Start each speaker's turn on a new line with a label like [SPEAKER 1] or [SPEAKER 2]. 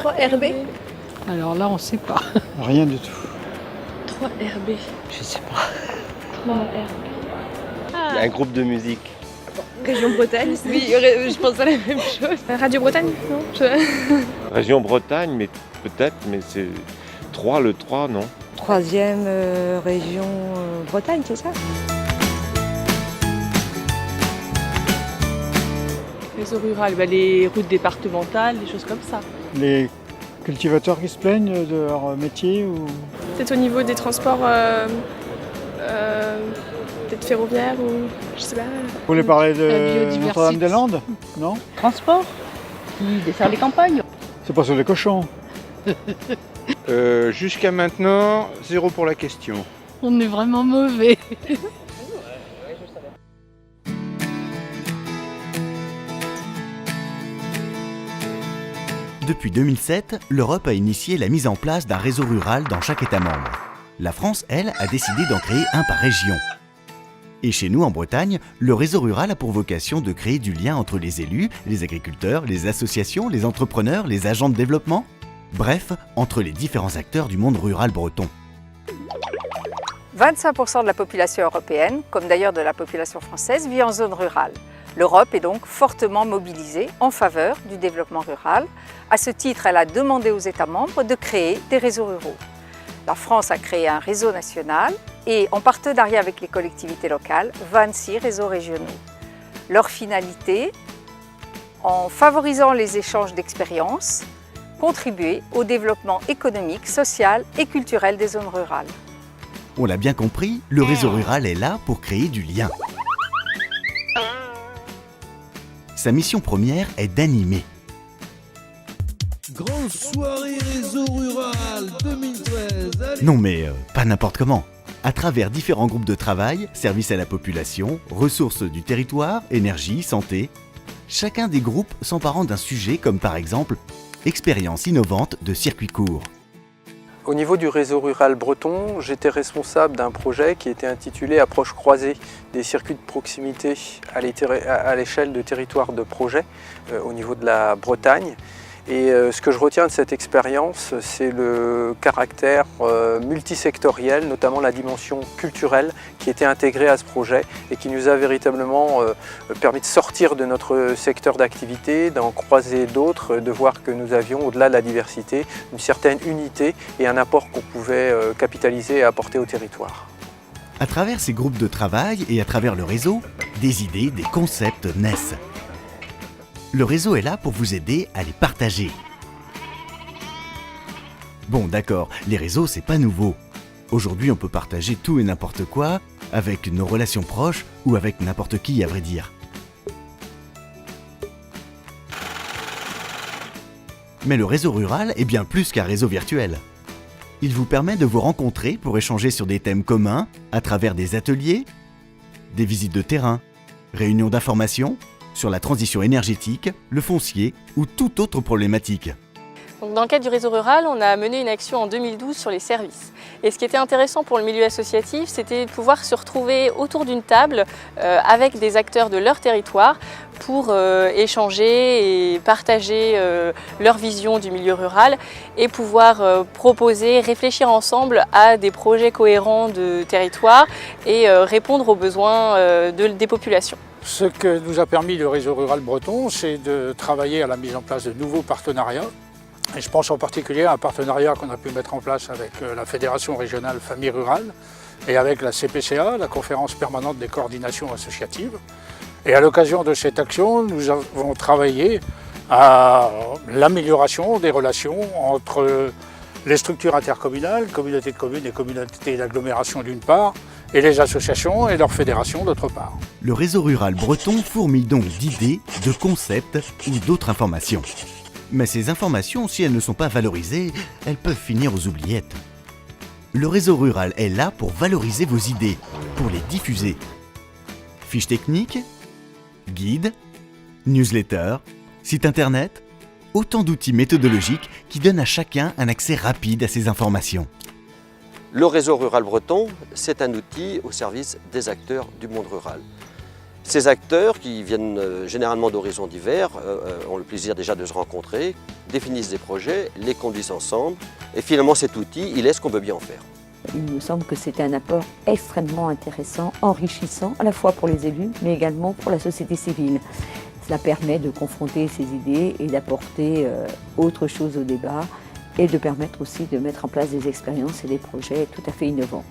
[SPEAKER 1] 3RB.
[SPEAKER 2] Alors là, on ne sait pas.
[SPEAKER 3] Rien du tout.
[SPEAKER 1] 3RB.
[SPEAKER 2] Je sais pas.
[SPEAKER 1] 3RB.
[SPEAKER 4] Il y a un groupe de musique.
[SPEAKER 1] Région Bretagne. Oui, je pense à la même chose. Radio Bretagne, non
[SPEAKER 4] Région Bretagne, mais peut-être, mais c'est 3, le 3, non?
[SPEAKER 5] Troisième région Bretagne, c'est ça?
[SPEAKER 1] Réseau rural, les routes départementales, des choses comme ça.
[SPEAKER 3] Les cultivateurs qui se plaignent de leur métier ou...
[SPEAKER 6] Peut-être au niveau des transports peut-être ferroviaires ou je sais pas.
[SPEAKER 3] Vous voulez parler
[SPEAKER 2] La
[SPEAKER 3] de
[SPEAKER 2] biodiversité.
[SPEAKER 3] Notre-Dame-des-Landes? Non?
[SPEAKER 5] Transport qui dessert les campagnes.
[SPEAKER 3] C'est pas sur les cochons.
[SPEAKER 7] Jusqu'à maintenant, 0 pour la question.
[SPEAKER 2] On est vraiment mauvais.
[SPEAKER 8] Depuis 2007, l'Europe a initié la mise en place d'un réseau rural dans chaque État membre. La France, elle, a décidé d'en créer un par région. Et chez nous, en Bretagne, le réseau rural a pour vocation de créer du lien entre les élus, les agriculteurs, les associations, les entrepreneurs, les agents de développement. Bref, entre les différents acteurs du monde rural breton.
[SPEAKER 9] 25% de la population européenne, comme d'ailleurs de la population française, vit en zone rurale. L'Europe est donc fortement mobilisée en faveur du développement rural. À ce titre, elle a demandé aux États membres de créer des réseaux ruraux. La France a créé un réseau national et, en partenariat avec les collectivités locales, 26 réseaux régionaux. Leur finalité, en favorisant les échanges d'expériences, contribuer au développement économique, social et culturel des zones rurales.
[SPEAKER 8] On l'a bien compris, le réseau rural est là pour créer du lien. Sa mission première est d'animer.
[SPEAKER 10] Grande soirée réseau rural 2013.
[SPEAKER 8] Non mais pas n'importe comment. À travers différents groupes de travail, services à la population, ressources du territoire, énergie, santé, chacun des groupes s'emparant d'un sujet comme par exemple expérience innovante de circuits courts.
[SPEAKER 11] Au niveau du réseau rural breton, j'étais responsable d'un projet qui était intitulé Approche croisée des circuits de proximité à l'échelle de territoire de projet au niveau de la Bretagne. Et ce que je retiens de cette expérience, c'est le caractère multisectoriel, notamment la dimension culturelle qui était intégrée à ce projet et qui nous a véritablement permis de sortir de notre secteur d'activité, d'en croiser d'autres, de voir que nous avions, au-delà de la diversité, une certaine unité et un apport qu'on pouvait capitaliser et apporter au territoire.
[SPEAKER 8] À travers ces groupes de travail et à travers le réseau, des idées, des concepts naissent. Le réseau est là pour vous aider à les partager. Bon, d'accord, les réseaux, c'est pas nouveau. Aujourd'hui, on peut partager tout et n'importe quoi, avec nos relations proches ou avec n'importe qui, à vrai dire. Mais le réseau rural est bien plus qu'un réseau virtuel. Il vous permet de vous rencontrer pour échanger sur des thèmes communs, à travers des ateliers, des visites de terrain, réunions d'information, sur la transition énergétique, le foncier ou toute autre problématique.
[SPEAKER 6] Donc, dans le cadre du réseau rural, on a mené une action en 2012 sur les services. Et ce qui était intéressant pour le milieu associatif, c'était de pouvoir se retrouver autour d'une table avec des acteurs de leur territoire pour échanger et partager leur vision du milieu rural et pouvoir proposer, réfléchir ensemble à des projets cohérents de territoire et répondre aux besoins des populations.
[SPEAKER 12] Ce que nous a permis le réseau rural breton, c'est de travailler à la mise en place de nouveaux partenariats. Et je pense en particulier à un partenariat qu'on a pu mettre en place avec la Fédération régionale Famille Rurale et avec la CPCA, la Conférence permanente des coordinations associatives. Et à l'occasion de cette action, nous avons travaillé à l'amélioration des relations entre les structures intercommunales, communautés de communes et communautés d'agglomération d'une part, et les associations et leurs fédérations d'autre part.
[SPEAKER 8] Le réseau rural breton fourmille donc d'idées, de concepts ou d'autres informations. Mais ces informations, si elles ne sont pas valorisées, elles peuvent finir aux oubliettes. Le réseau rural est là pour valoriser vos idées, pour les diffuser. Fiches techniques, guides, newsletters, site internet, autant d'outils méthodologiques qui donnent à chacun un accès rapide à ces informations.
[SPEAKER 13] Le réseau rural breton, c'est un outil au service des acteurs du monde rural. Ces acteurs, qui viennent généralement d'horizons divers, ont le plaisir déjà de se rencontrer, définissent des projets, les conduisent ensemble, et finalement cet outil, il est ce qu'on veut bien en faire.
[SPEAKER 14] Il me semble que c'était un apport extrêmement intéressant, enrichissant, à la fois pour les élus, mais également pour la société civile. Cela permet de confronter ces idées et d'apporter autre chose au débat, et de permettre aussi de mettre en place des expériences et des projets tout à fait innovants.